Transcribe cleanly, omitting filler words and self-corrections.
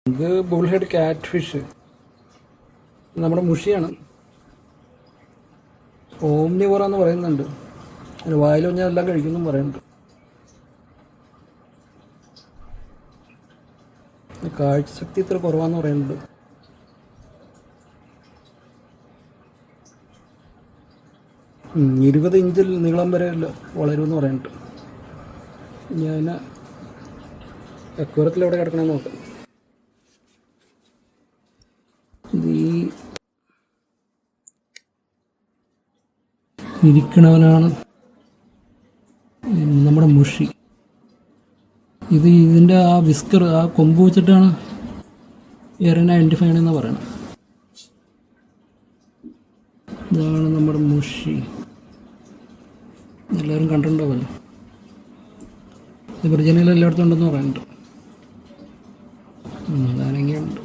ഇത് bull head cat fish, നമ്മുടെ മുഷിയാണ്. ഓംനിവോറ എന്ന് പറയുന്നുണ്ട്. അതിന് വായിൽ കഴിഞ്ഞാൽ എല്ലാം കഴിക്കുമെന്നും പറയുന്നുണ്ട്. കാഴ്ചശക്തി ഇത്ര കുറവാന്ന് പറയുന്നുണ്ട്. ഉം, 20 ഇഞ്ചിൽ നീളം വരെ വളരുമെന്ന് പറയുന്നുണ്ട്. ഞാൻ അക്വേറിയത്തിൽ എവിടെ കിടക്കണമെന്ന് നോക്കാം. ഇത് ഈ ഇരിക്കണവനാണ് നമ്മുടെ മുഷി. ഇതിൻ്റെ ആ വിസ്കർ, ആ കൊമ്പ് വെച്ചിട്ടാണ് എറിനെ ഐഡൻറ്റിഫൈ ചെയ്യണമെന്ന് പറയണം. ഇതാണ് നമ്മുടെ മുഷി. എല്ലാവരും കണ്ടിട്ടുണ്ടാവുമല്ലോ. ഇത് വിർജീനിയയിൽ എല്ലായിടത്തും ഉണ്ടെന്ന് പറയുന്നുണ്ട്. അതാണെങ്കിലുണ്ട്.